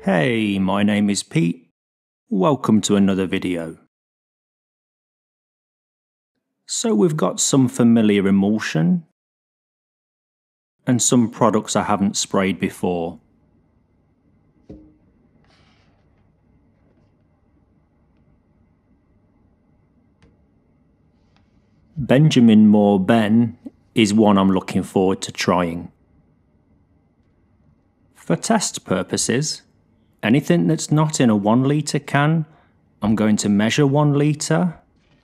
Hey, my name is Pete. Welcome to another video. So we've got some familiar emulsion and some products I haven't sprayed before. Benjamin Moore Ben is one I'm looking forward to trying. For test purposes, anything that's not in a 1 litre can, I'm going to measure 1 litre,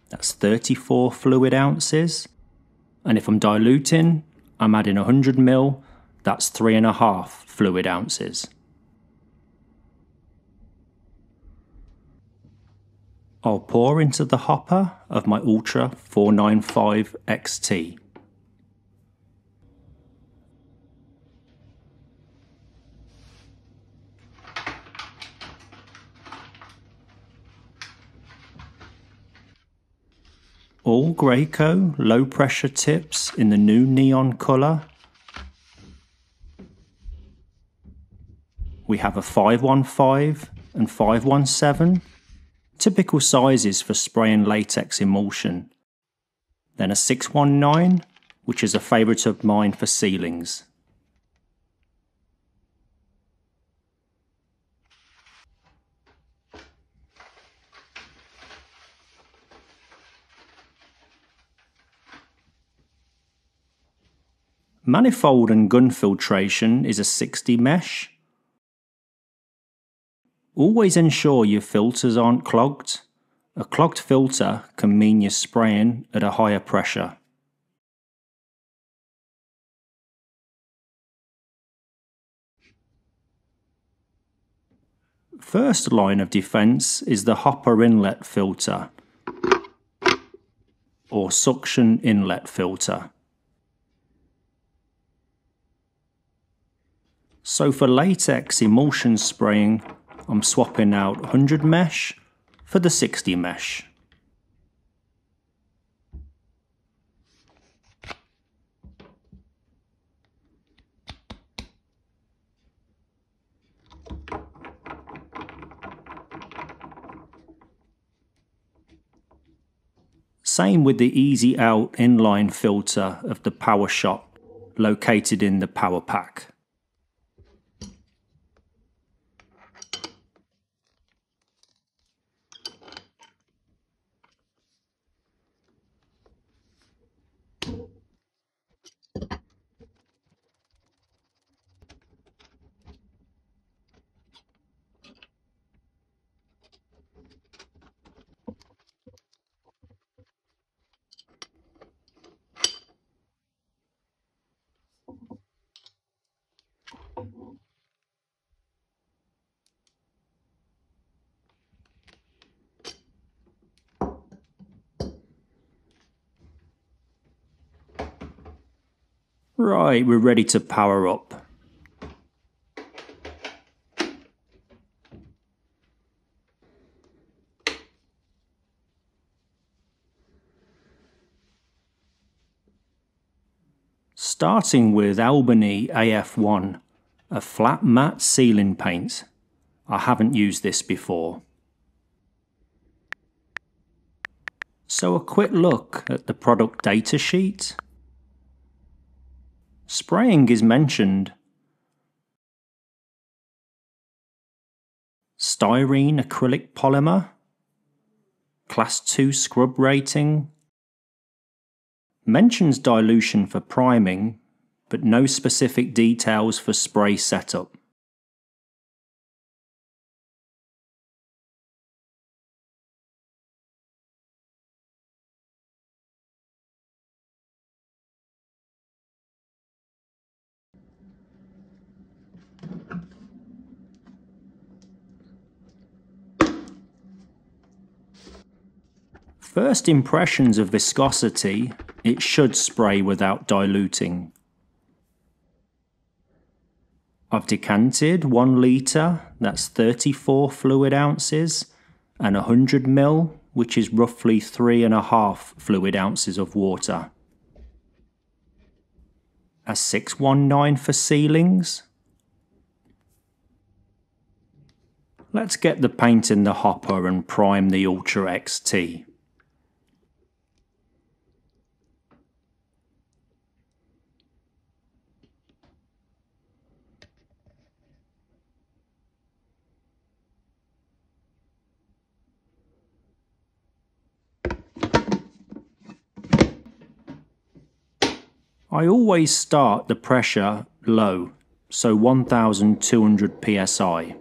that's 34 fluid ounces, and if I'm diluting, I'm adding 100 ml, that's 3.5 fluid ounces. I'll pour into the hopper of my Ultra 495 XT. All Graco low pressure tips in the new neon colour. We have a 515 and 517, typical sizes for spraying latex emulsion. Then a 619, which is a favourite of mine for ceilings. Manifold and gun filtration is a 60 mesh. Always ensure your filters aren't clogged. A clogged filter can mean you're spraying at a higher pressure. First line of defence is the hopper inlet filter or suction inlet filter. So for latex emulsion spraying, I'm swapping out 100 mesh for the 60 mesh. Same with the easy out inline filter of the PowerShot located in the power pack. Right, we're ready to power up. Starting with Albany AF1, a flat matte ceiling paint. I haven't used this before. So a quick look at the product data sheet. Spraying is mentioned. Styrene acrylic polymer. Class 2 scrub rating. Mentions dilution for priming, but no specific details for spray setup. First impressions of viscosity, it should spray without diluting. I've decanted 1 litre, that's 34 fluid ounces, and 100 ml, which is roughly 3.5 fluid ounces of water. A 619 for ceilings. Let's get the paint in the hopper and prime the Ultra XT. I always start the pressure low, so 1200 psi.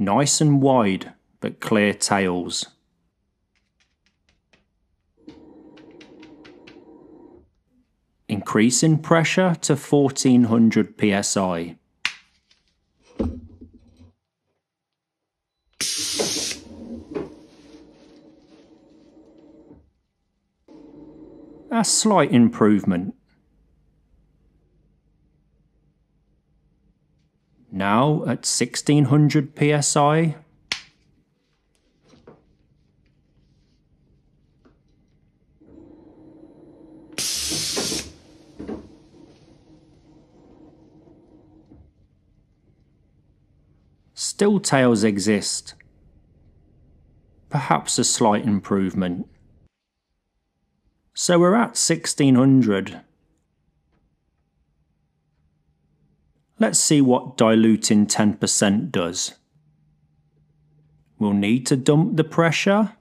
Nice and wide, but clear tails. Increasing pressure to 1400 psi. A slight improvement. Now at 1600 psi. Still tails exist. Perhaps a slight improvement. So we're at 1600. Let's see what diluting 10% does. We'll need to dump the pressure.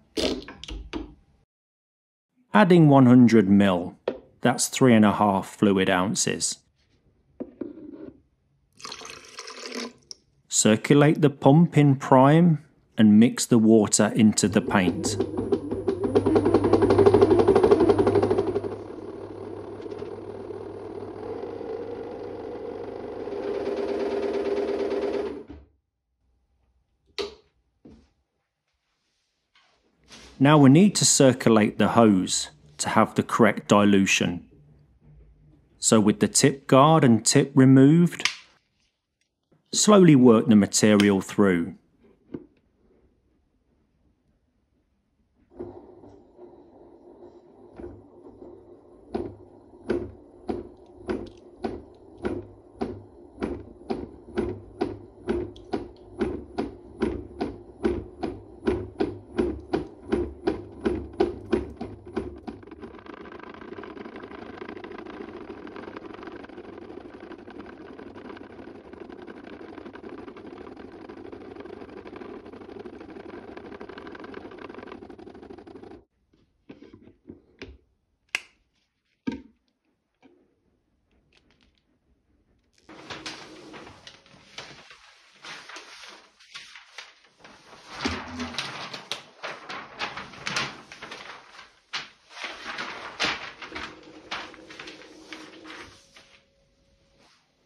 Adding 100 ml, that's 3.5 fluid ounces. Circulate the pump in prime and mix the water into the paint. Now we need to circulate the hose to have the correct dilution. So with the tip guard and tip removed, slowly work the material through.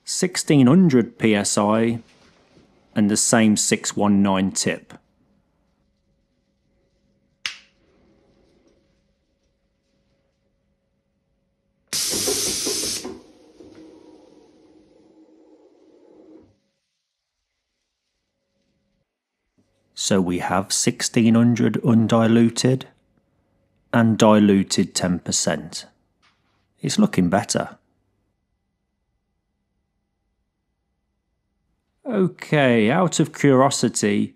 (1600 psi) and the same 619 tip. So we have 1600 undiluted and diluted 10%. It's looking better. Okay, out of curiosity,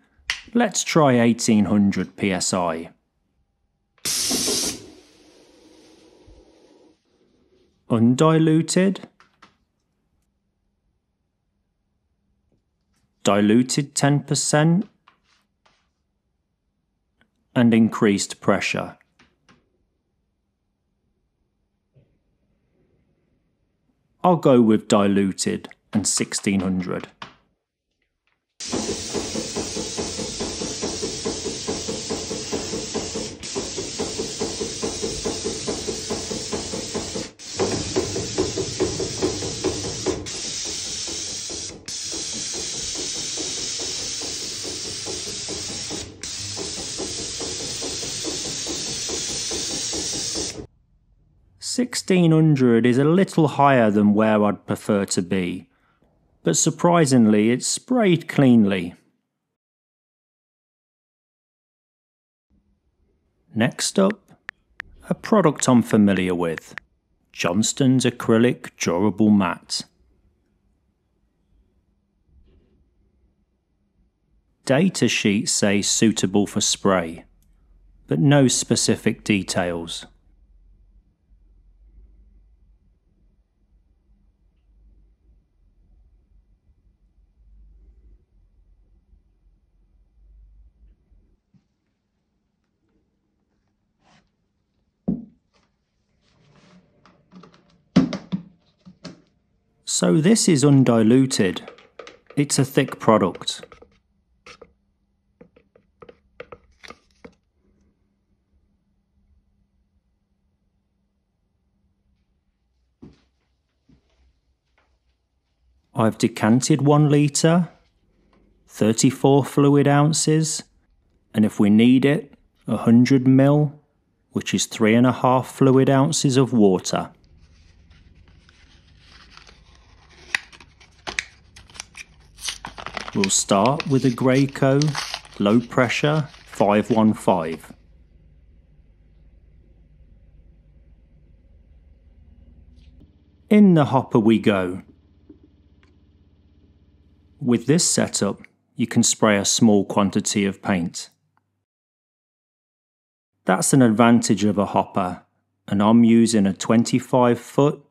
let's try 1800 psi. Undiluted, diluted 10%, and increased pressure. I'll go with diluted and 1600. 1600 is a little higher than where I'd prefer to be, but surprisingly it's sprayed cleanly. Next up, a product I'm familiar with, Johnstones Acrylic Durable Matte. Data sheets say suitable for spray, but no specific details. So this is undiluted. It's a thick product. I've decanted 1 litre, 34 fluid ounces, and if we need it, 100 ml, which is 3.5 fluid ounces of water. We'll start with a Graco Low Pressure 515. In the hopper we go. With this setup, you can spray a small quantity of paint. That's an advantage of a hopper, and I'm using a 25 foot,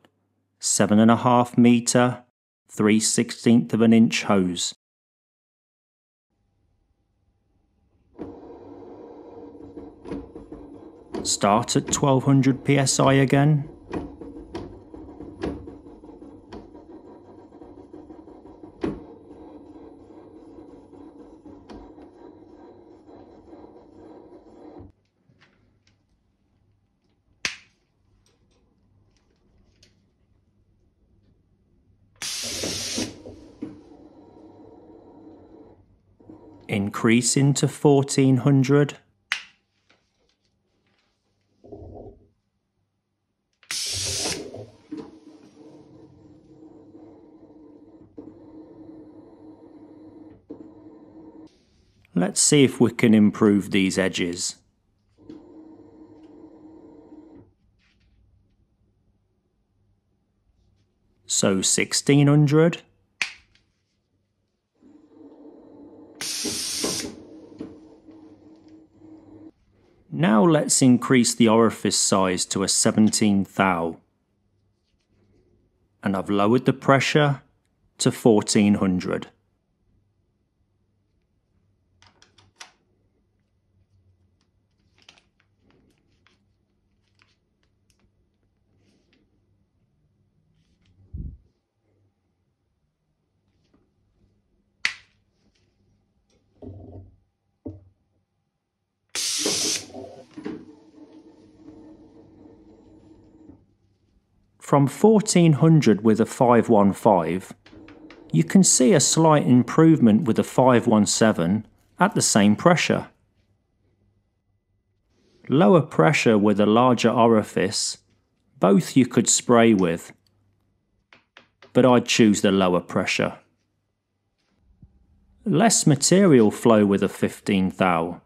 7.5 metre, 3/16 of an inch hose. Start at 1200 psi again. Increase into 1400. Let's see if we can improve these edges. So 1600. Now let's increase the orifice size to a 17 thou. And I've lowered the pressure to 1400. From 1400 with a 515, you can see a slight improvement with a 517 at the same pressure. Lower pressure with a larger orifice, both you could spray with, but I'd choose the lower pressure. Less material flow with a 15 thou.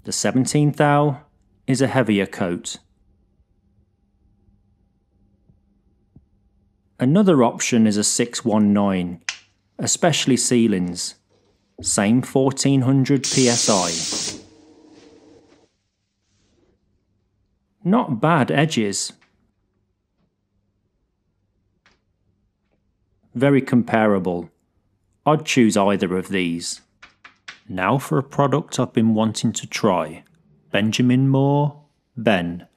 The 17 thou is a heavier coat. Another option is a 619, especially ceilings. Same 1400 psi. Not bad edges. Very comparable. I'd choose either of these. Now for a product I've been wanting to try. Benjamin Moore, Ben.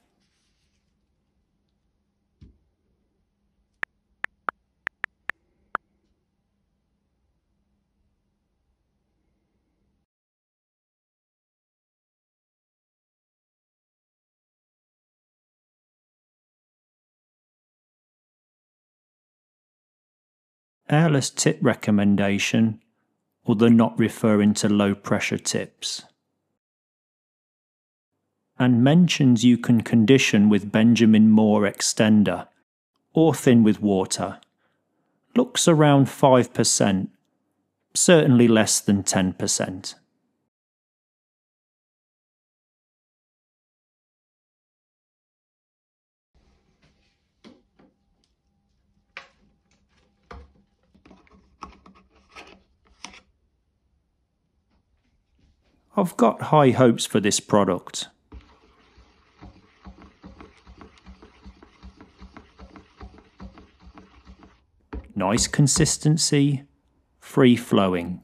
Airless tip recommendation. or they're not referring to low pressure tips. And mentions you can condition with Benjamin Moore extender or thin with water. Looks around 5%, certainly less than 10%. I've got high hopes for this product. Nice consistency, free flowing.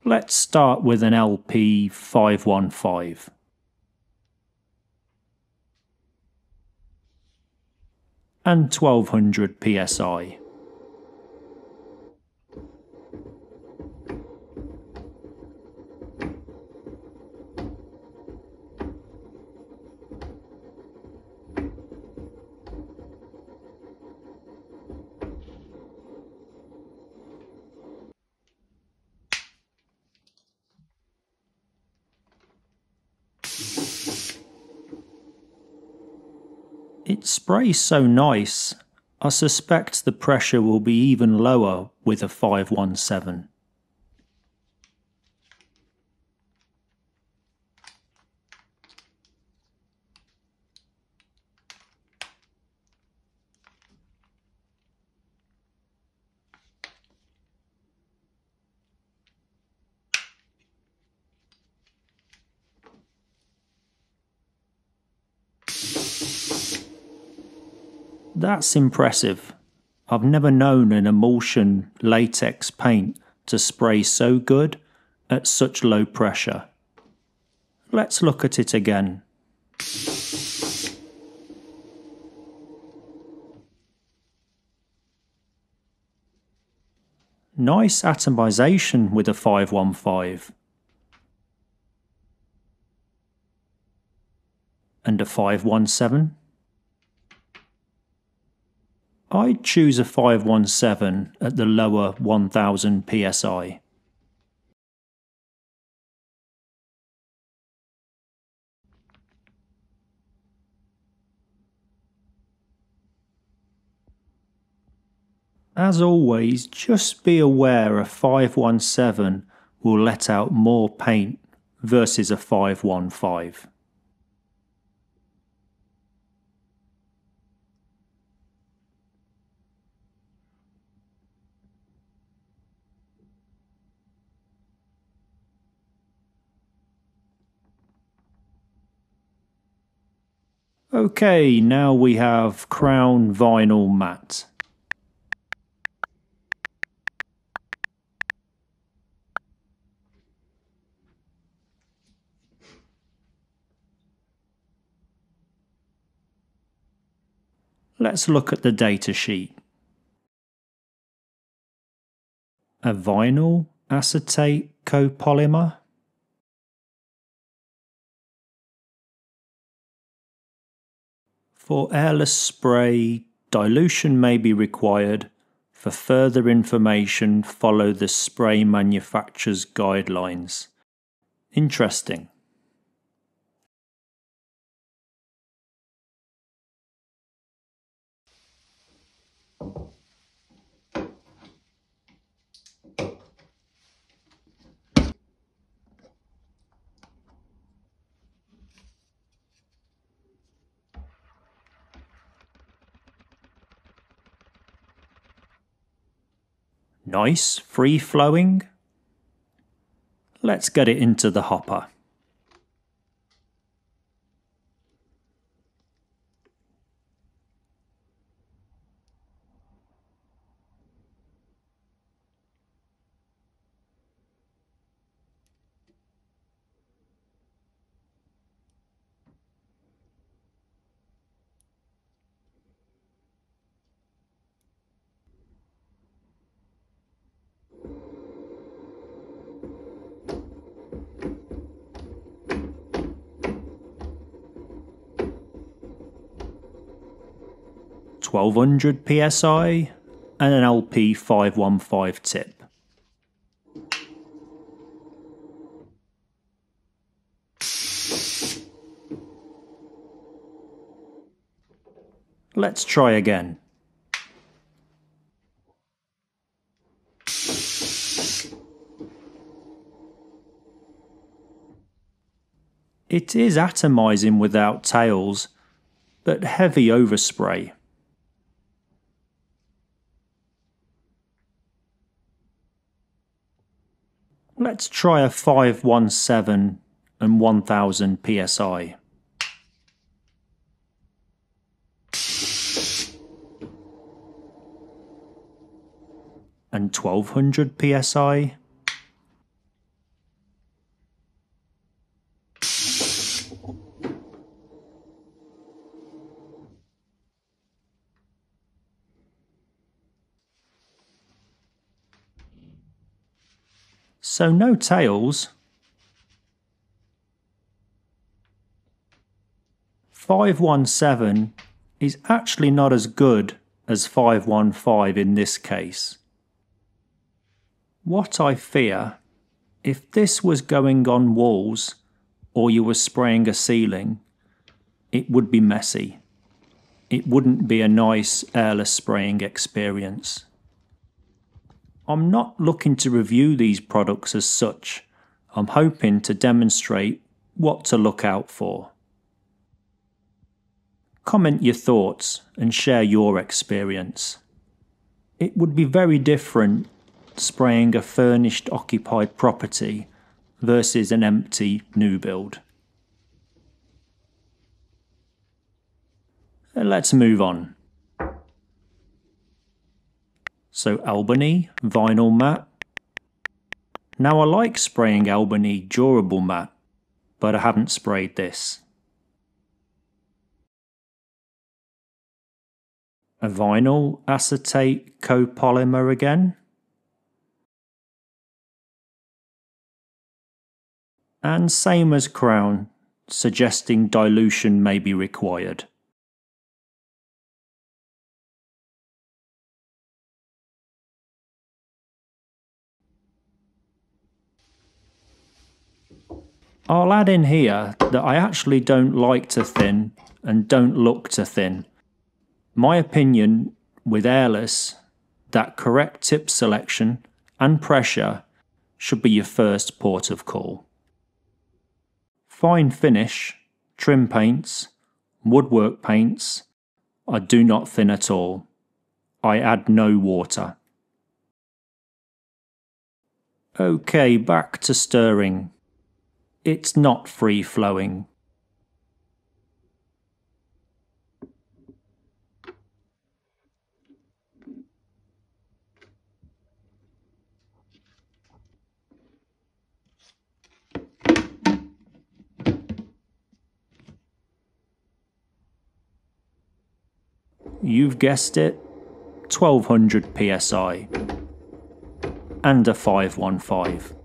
Let's start with an LP 515. And 1200 psi. It sprays so nice, I suspect the pressure will be even lower with a 517. That's impressive. I've never known an emulsion latex paint to spray so good at such low pressure. Let's look at it again. Nice atomization with a 515. And a 517. I'd choose a 517 at the lower 1000 psi. As always, just be aware a 517 will let out more paint versus a 515. Okay, now we have Crown Vinyl Matte. Let's look at the datasheet. A vinyl acetate copolymer. For airless spray, dilution may be required. For further information, follow the spray manufacturer's guidelines. Interesting. Nice, free flowing. Let's get it into the hopper. .1200 psi and an LP 515 tip. Let's try again. It is atomizing without tails, but heavy overspray. Let's try a 517 and 1000 psi. And 1200 psi. So no tails. 517 is actually not as good as 515 in this case. What I fear, if this was going on walls or you were spraying a ceiling, it would be messy. It wouldn't be a nice airless spraying experience. I'm not looking to review these products as such. I'm hoping to demonstrate what to look out for. Comment your thoughts and share your experience. It would be very different spraying a furnished occupied property versus an empty new build. Let's move on. So Albany vinyl matte. Now I like spraying Albany durable matte, but I haven't sprayed this. A vinyl acetate copolymer again. And same as Crown, suggesting dilution may be required. I'll add in here that I actually don't like to thin and don't look to thin. My opinion with Airless, that correct tip selection and pressure should be your first port of call. Fine finish, trim paints, woodwork paints, I do not thin at all. I add no water. Okay, back to stirring. It's not free flowing. You've guessed it, 1200 psi and a 515.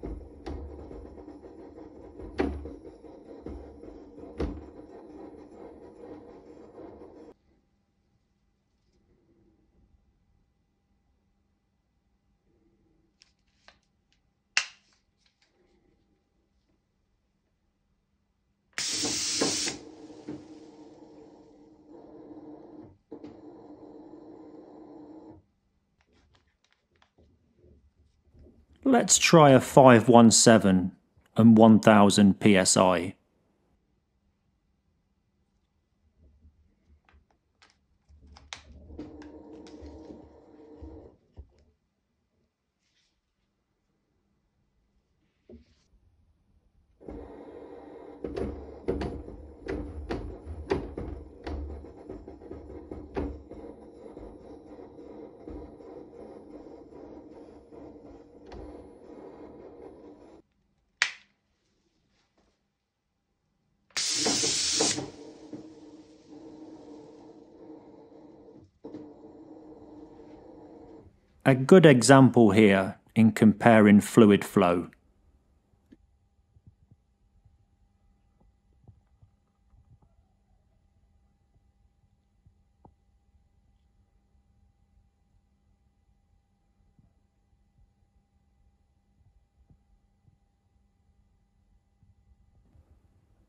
Let's try a 517 and 1000 psi. A good example here in comparing fluid flow.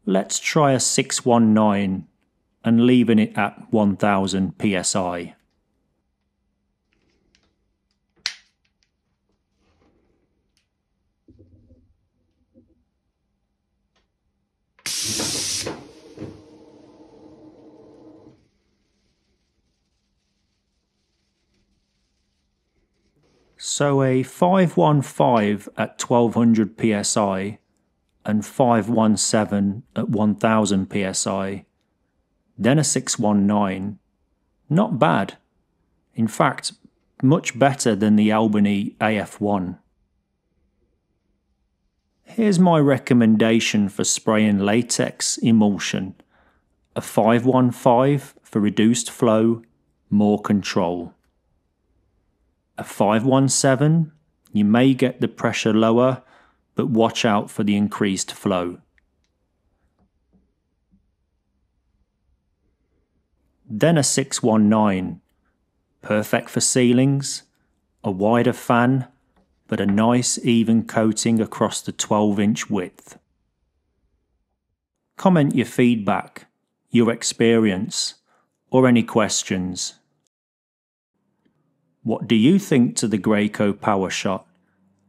Let's try a 619 and leaving it at 1000 psi. So a 515 at 1200 psi and 517 at 1000 psi, then a 619, not bad. In fact, much better than the Albany AF1. Here's my recommendation for spraying latex emulsion. A 515 for reduced flow, more control. A 517, you may get the pressure lower, but watch out for the increased flow. Then a 619, perfect for ceilings, a wider fan, but a nice even coating across the 12-inch width. Comment your feedback, your experience, or any questions. What do you think to the Graco PowerShot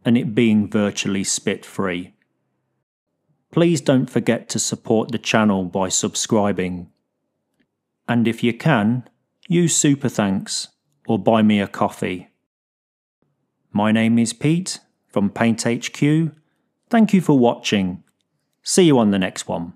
and it being virtually spit-free? Please don't forget to support the channel by subscribing. And if you can, use Super Thanks or buy me a coffee. My name is Pete from PaintHQ. Thank you for watching. See you on the next one.